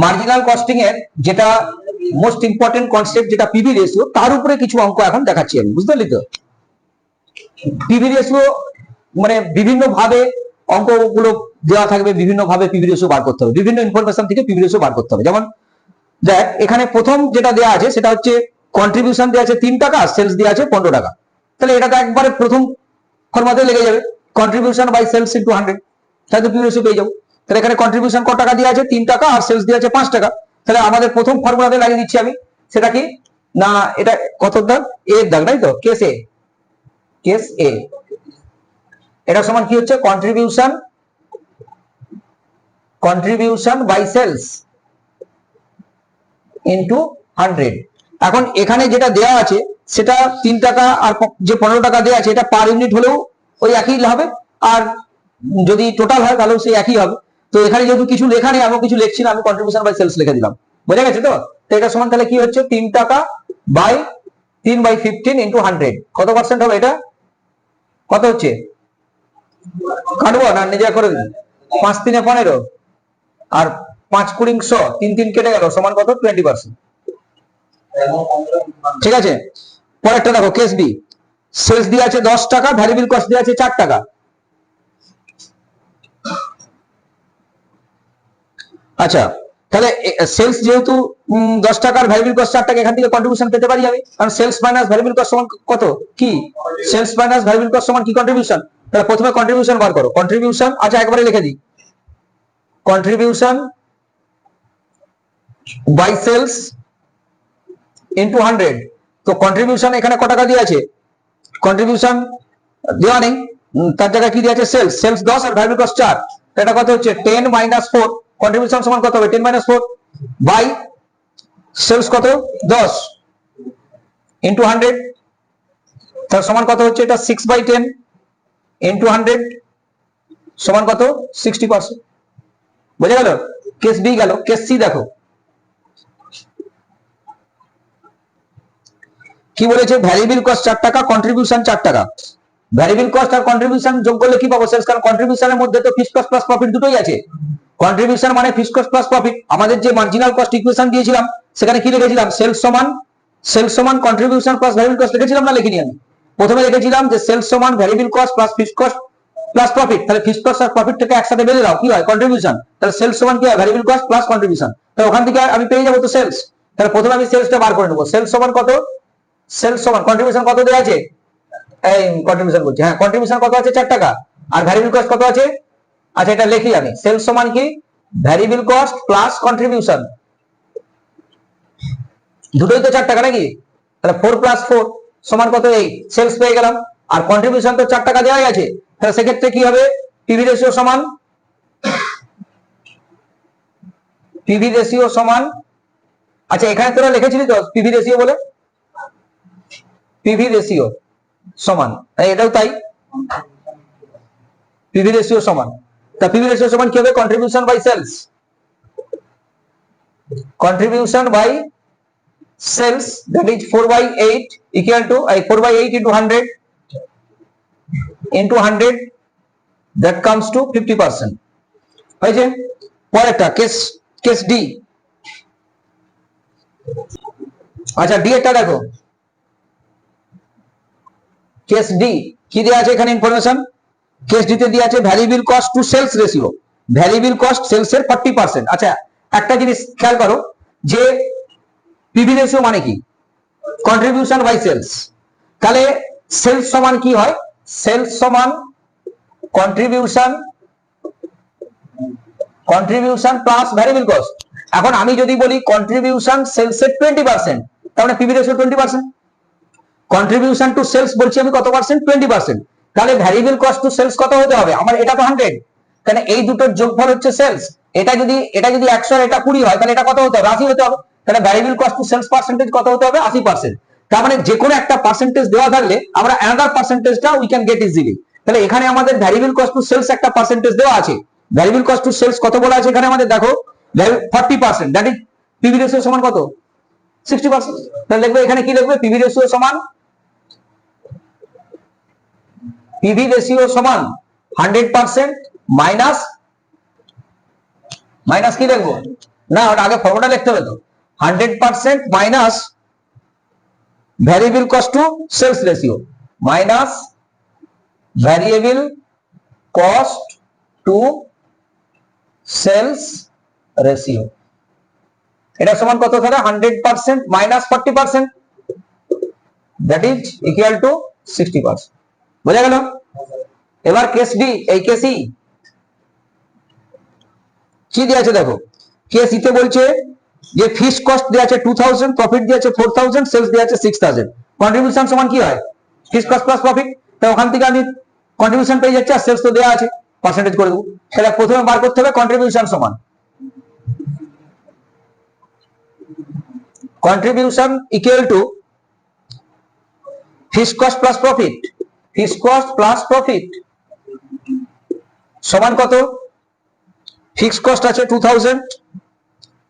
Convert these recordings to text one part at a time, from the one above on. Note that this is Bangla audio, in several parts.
মার্জিনাল কস্টিং এর যেটা মোস্ট ইম্পর্টেন্ট কনসেপ্ট, যেটা পিভি রেশিও, তার উপরে কিছু অঙ্ক এখন দেখাচ্ছি আমি, বুঝতে পারলি তো? পিভি রেশিও মানে বিভিন্ন ভাবে অঙ্কগুলো দেওয়া থাকবে, বিভিন্ন ভাবে পিভি রেশিও বার করতে হবে, বিভিন্ন ইনফরমেশন থেকে পিভি রেশিও বার করতে হবে। যেমন দেখ, এখানে প্রথম যেটা দেওয়া আছে সেটা হচ্ছে কন্ট্রিবিউশন দেওয়া আছে 3 টাকা, সেলস দেওয়া আছে 15 টাকা। তাহলে এটা তো একবারে প্রথম ফর্মাতে লেগে যাবে, কন্ট্রিবিউশন বাই সেলস ইনটু 100, তাহলে তো পিভি রেশিও পেয়ে যাবো। তাহলে এখানে কন্ট্রিবিউশন কত টাকা দেওয়া আছে? 3 টাকা, আর সেলস দেওয়া আছে 5 টাকা। তাহলে আমাদের প্রথম ফর্মুলাতে লাগিয়ে দিচ্ছি আমি, সেটা কি না, এটা কত দাগ? এ দাগ, তাই তো? কেস এ, কেস এ, এটা সমান কি হচ্ছে? Contribution by sales into 100। এখন এখানে যেটা দেওয়া আছে সেটা 3 টাকা, আর যে 15 টাকা দেওয়া আছে এটা পার ইউনিট হলেও ওই একই হবে, আর যদি টোটাল হয় তাহলেও সেই একই হবে। তো এখানে যেহেতু কিছু লেখা নেই, আমি কিছু লিখছি না, আমি কন্ট্রিবিউশন বাই সেলস লিখে দিলাম। বোঝা গেছে তো? তো এটা সমান তাহলে কি হচ্ছে? 3 টাকা বাই 3/15 ইনটু 100। কত পার্সেন্ট হবে এটা? কত হচ্ছে? কাটবো না নিজে করে দিন। 5 3 15, আর 5 20 100, 3 3 কেটে গেল, সমান কত? 20%। ঠিক আছে, পরেরটা দেখো, কেস বি। সেলস দিয়ে আছে 10 টাকা, ভ্যারিয়েবল কস্ট দিয়ে আছে 4 টাকা। আচ্ছা, তাহলে সেলস যেহেতু 10 টাকার, ভ্যারিয়েবল কস্ট 4 টাকা, এখান থেকে কন্ট্রিবিউশন পেতে পারি আমি, কারণ সেলস মাইনাস ভ্যারিয়েবল কস্ট সমান কত? কি সেলস মাইনাস ভ্যারিয়েবল কস্ট সমান কি? কন্ট্রিবিউশন। তাহলে প্রথমে কন্ট্রিবিউশন বার করো। কন্ট্রিবিউশন, আচ্ছা একবারে লিখে দিই, কন্ট্রিবিউশন বাই সেলস ইনটু 100। তো কন্ট্রিবিউশন এখানে কত টাকা দিয়ে আছে? কন্ট্রিবিউশন দেওয়া নেই, তার জায়গায় কি দিয়ে আছে? সেলস। সেলস 10 আর ভ্যারিয়েবল কস্ট 4, এটা কত হচ্ছে? 10 - 4। কন্ট্রিবিউশন সমান কত হবে? 10 - 4 বাই সেলস কত? 10 ইনটু 100, তার সমান কত হচ্ছে? এটা 6/10 ইনটু 100 সমান কত? 60%। বুঝে গেল? কেস বি গেল। কেস সি দেখো কি বলেছে? ভ্যারিয়েবল কস্ট 4 টাকা, কন্ট্রিবিউশন 4 টাকা। ভ্যারিয়েবল কস্ট আর কন্ট্রিবিউশন যোগ করলে কি পাবো? সেলস। কারণ কন্ট্রিবিউশনের মধ্যে তো ফিক্সড কস্ট প্লাস প্রফিট দুটোই আছে। কন্ট্রিবিউশন মানে ফিক্সড কস্ট প্লাস প্রফিট। আমাদের যে মার্জিনাল কস্ট ইকুয়েশন দিয়েছিলাম সেখানে কি লিখেছিলাম? সেলস সমান কন্ট্রিবিউশন প্লাস ভ্যারিয়েবল কস্ট লিখেছিলাম না? লিখিনি আমি? প্রথমে লিখেছিলাম যে সেলস সমান variable cost plus fixed cost plus profit. তাহলে ফিক্সড কস্ট আর প্রফিট থেকে একসাথে বেঁধে দাও, কি হয়? কন্ট্রিবিউশন। তাহলে সেলস সমান কি হয়? Variable cost plus contribution. তাহলে ওখান থেকে আমি পেয়ে যাবো তো সেলস। তাহলে প্রথমে আমি সেলসটা বার করে নেবো। সেলস সমান কত? সেলস সমান কন্ট্রিবিউশন কত দেওয়া আছে? এই কন্ট্রিবিউশন বলছি, হ্যাঁ, কন্ট্রিবিউশন কত আছে? 4 টাকা। আর ভ্যারিয়েবল কস্ট কত আছে? আচ্ছা, এটা লিখি আমি। সেলস সমান কি? ভ্যারিয়েবল কস্ট প্লাস কন্ট্রিবিউশন, দুটোই তো 4 টাকা নাকি? তাহলে 4 + 4 সমান কত? 8। সেলস পেয়ে গেলাম, আর কন্ট্রিবিউশন তো 4 টাকা দেওয়াই আছে। তাহলে সেক্ষেত্রে কি হবে? পিভি রেশিও সমান, পিভি রেশিও সমান, আচ্ছা এখানে তোরা লিখেছিলি তো পিভি রেশিও বলে, পিভি রেশিও সমান, এটাও তাই, পিভি রেশিও সমান। তা পিভি রেশিও সমান কি হবে? Contribution by sales, contribution by sales, that is 4/8 equal to 4/8 into 100 into 100, that comes to 50%। হয়েছে? পরেরটা কেস ডি। আচ্ছা, ডি একটা দেখো, কেস ডি কি দেওয়া আছে এখানে ইনফরমেশন? কেস ডি তে দেওয়া আছে variable cost to sales ratio, variable cost sales এর 40%। আচ্ছা, একটা জিনিস খেয়াল করো যে পিভি রেশিও মানে কি? Contribution by sales. তাহলে সেলস সমান কি হয়? সেলস সমান কন্ট্রিবিউশন প্লাস ভ্যারিয়েবল কস্ট। এখন আমি যদি বলি কন্ট্রিবিউশন সেলস এর 20%, তার মানে PV ratio 20%। Contribution to sales বলছি আমি কত পার্সেন্ট? 20%। তাহলে ভ্যারিয়েবল কস্ট টু সেলস কত হতে হবে আমার? এটা তো 100, তাহলে এই দুটোর যোগফল হচ্ছে সেলস। এটা যদি 100 আর এটা 20 হয়, তাহলে এটা কত হতে হবে? 80 হতে হবে। তাহলে variable cost to sales percentage কত হতে হবে? 80%। তার মানে যে কোনো একটা পার্সেন্টেজ দেওয়া থাকলে আমরা অ্যানাদার পার্সেন্টেজটা উই ক্যান গেট ইজিলি। তাহলে এখানে আমাদের ভ্যারিয়েবল কস্ট টু সেলস একটা পার্সেন্টেজ দেওয়া আছে। ভ্যারিয়েবল কস্ট টু সেলস কত বলা আছে এখানে আমাদের? দেখো 40%, দ্যাট ইজ পিভি রেশিও সমান কত? 60%। তাহলে লিখবে এখানে কি লিখবে? পিভি রেশিও সমান, পিভি রেশিও সমান 100% মাইনাস কি লিখবো? না, ওটা আগে ফর্মুলা লিখতে হবে তো। 100% minus variable cost to sales ratio minus variable cost to sales ratio, এটা সমান কত তাহলে? 100% মাইনাস 40%, দ্যাট ইজ ইকুয়াল টু 60%। বোঝা গেল? এবার কেস ডি, এই কেসই কি দেওয়া আছে দেখো। কেস ইতে বলছে যে ফিক্সড কস্ট দেওয়া আছে 2000, প্রফিট দেওয়া আছে 4000, সেলস দেওয়া আছে 6000। কন্ট্রিবিউশন সমান কি হয়? Fixed cost plus profit. তো ওখান থেকে আমি কন্ট্রিবিউশন পেয়ে যাচ্ছি, আর সেলস তো দেওয়া আছে, পার্সেন্টেজ করে দেবো। তাহলে প্রথমে বার করতে হবে কন্ট্রিবিউশন সমান contribution equal to fixed cost plus profit. Fixed cost plus profit সমান কত? ফিক্সড কস্ট আছে 2000,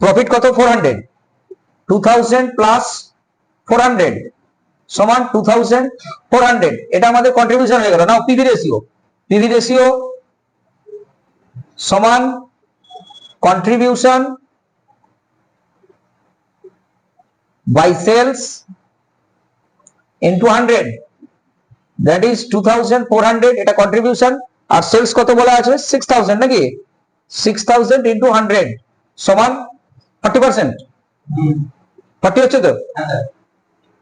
প্রফিট কত? 400। 2000 প্লাস 400 সমান 2400, এটা আমাদের কন্ট্রিবিউশন হয়ে গেল। Now PV ratio, PV ratio সমান contribution by sales into 100, that is 2400, এটা কন্ট্রিবিউশন। আর সেলস কত বলা আছে? 6000 নাকি? 6000 ইনটু 100 সমান 40%। 40 হচ্ছে তো?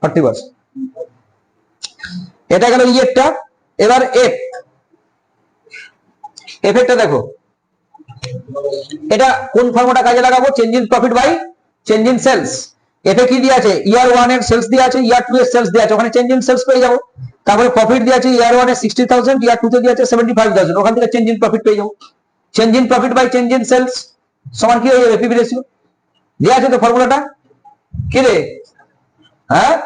40%। এটা গেল ইয়েরটা। এবার এফ, এফেক্টটা দেখো। এটা কোন ফর্মুলা কাজে লাগাবো? Change in profit by change in sales. এফে কি দিয়ে আছে? ইয়ার 1 এর সেলস দিয়ে আছে, ইয়ার 2 এর সেলস দিয়ে আছে, ওখানে চেঞ্জ ইন সেলস পেয়ে যাবো। তারপরে প্রফিট দিয়ে আছে ইয়ার 1 এ 60000, ইয়ার 2 তে দিয়ে আছে 75000, ওখান থেকে চেঞ্জ ইন প্রফিট পেয়ে যাবো। Change in profit by change in sales সমান কি হয়ে যাবে? PV ratio. দিয়ে আছে তো ফর্মুলাটা, কি রে? হ্যাঁ,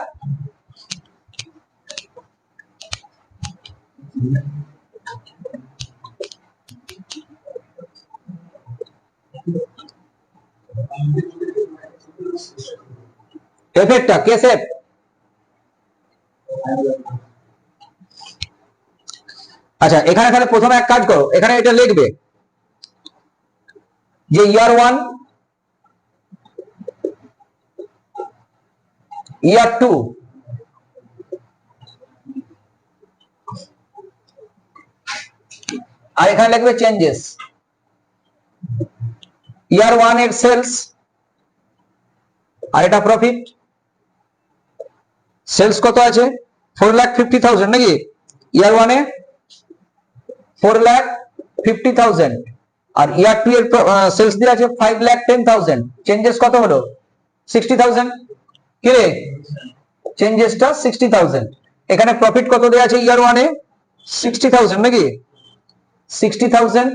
এফেক্টটা কেস এফ। আচ্ছা, এখানে তাহলে প্রথমে এক কাজ করো, এখানে এটা লিখবে যে ইয়ার 1, ইয়ার 2, আর এখানে লিখবে চেঞ্জেস। ইয়ার 1 এর সেলস, আর এটা প্রফিট। সেলস কত আছে? 4,50,000 নাকি? ইয়ার 1 এ 4,50,000, আর ইয়ার 2 এর সেলস দিয়ে আছে 5,10,000। চেঞ্জেস কত হলো? 60,000। কি রে? চেঞ্জেসটা 60,000। এখানে প্রফিট কত দেওয়া আছে? ইয়ার 1 এ 60,000 নাকি? 60,000,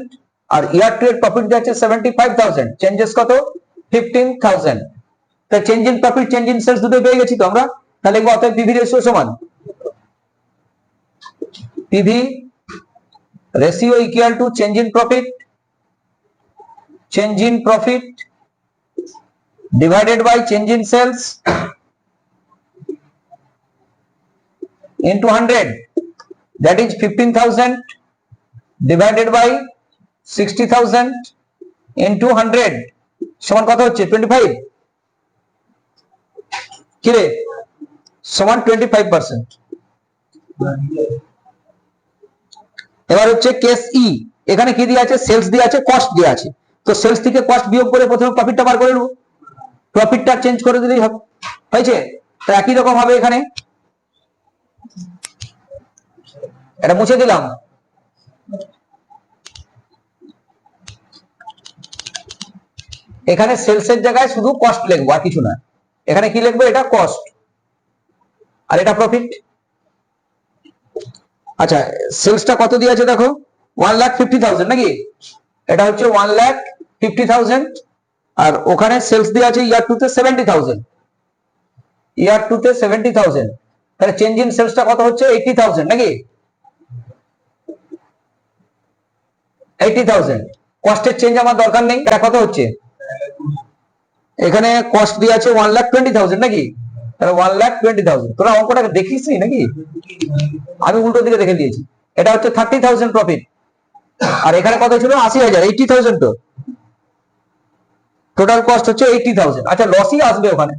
আর ইয়ার 2 এর প্রফিট দেওয়া আছে 75,000। চেঞ্জেস কত? 15,000। তা change in profit change in sales দুটো পেয়ে গেছি তো আমরা। তাহলে অতএব পিভি রেশিও সমান PV ratio equal to change in profit divided by change in sales into 100, that is 15,000 divided by 60,000 into 100 সমান কত হচ্ছে? 25। কি রে? সমান 25%। এবার হচ্ছে কেস ই। এখানে কি দিয়ে আছে? সেলস দিয়ে আছে, কস্ট দিয়ে আছে। তো সেলস থেকে কস্ট বিয়োগ করে প্রথমে প্রফিটটা বার করে নেবো, প্রফিটটা চেঞ্জ করে দিলেই হবে। হয়েছে? তো একই রকম হবে এখানে, এটা মুছে দিলাম। এখানে সেলসের জায়গায় শুধু কস্ট লিখবো, আর কিছু না। এখানে কি লিখবো? এটা কস্ট, আর এটা প্রফিট। আচ্ছা, সেলসটা কত দিয়ে আছে দেখো? 1,50,000 নাকি? এটা হচ্ছে 1,50,000, আর ওখানে সেলস দিয়ে আছে ইয়ার 2 তে 70,000, ইয়ার 2 তে 70,000। তাহলে চেঞ্জ ইন সেলসটা কত হচ্ছে? 80,000 নাকি? 80,000। কস্টের চেঞ্জ আমার দরকার নেই। এটা কত হচ্ছে? এখানে কস্ট দিয়ে আছে 1,20,000 নাকি? তাহলে 1,20,000। তোরা অঙ্কটাকে দেখিস নি নাকি? আমি উল্টো দিকে দেখে দিয়েছি। এটা হচ্ছে 30,000 প্রফিট, আর এখানে কত ছিল? 80,000। 80,000 তো টোটাল কস্ট হচ্ছে 80,000। আচ্ছা লসই আসবে ওখানে,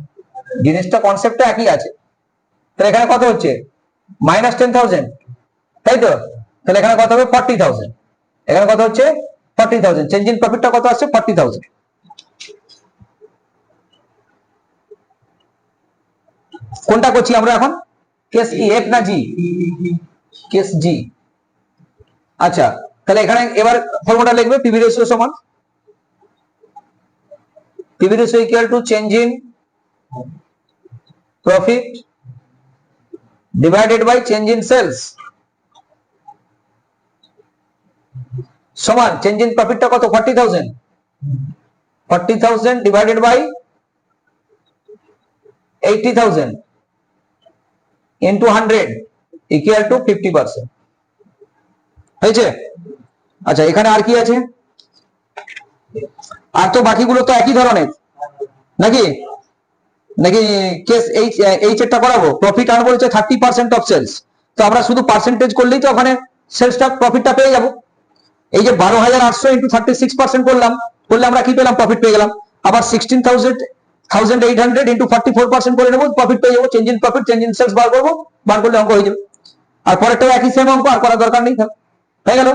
জিনিসটা কনসেপ্টটা একই আছে। তাহলে এখানে কত হচ্ছে -10,000, তাই তো? তাহলে এখানে কত হবে 40,000, এখানে কত হচ্ছে 40,000। চেঞ্জ ইন প্রফিটটা কত আসছে 40,000। কোনটা করছি আমরা এখন, কেস ই এফ না জি? কেস জি। আচ্ছা তাহলে এখানে এবার ফর্মুলা লিখবে, পিভি রেশিও সমান PV ratio equal to change in profit divided by change in sales সমান চেঞ্জ ইন প্রফিটটা কত 40,000, 40,000 divided by 80,000 into 100 equal to 50%। হয়েছে? আচ্ছা এখানে আর কি আছে? আর তো বাকিগুলো তো একই ধরনের নাকি নাকি কেস এইচ এরটা করাবো? প্রফিট আর বলছে 30% অফ সেলস, তো আমরা শুধু পার্সেন্টেজ করলেই তো ওখানে সেলসটা প্রফিটটা পেয়ে যাবো। এই যে 12,800 ইন্টু 36% করলে আমরা কি পেলাম, প্রফিট পেয়ে গেলাম। আবার 16,800 ইন্টু 44% করে নেবো, প্রফিট পেয়ে যাবো। Change in profit change in sales বার করবো, বার করলে অঙ্ক হয়ে যাবে। আর পরেরটাও একই সেম অঙ্ক, আর করার দরকার নেই, হয়ে গেল।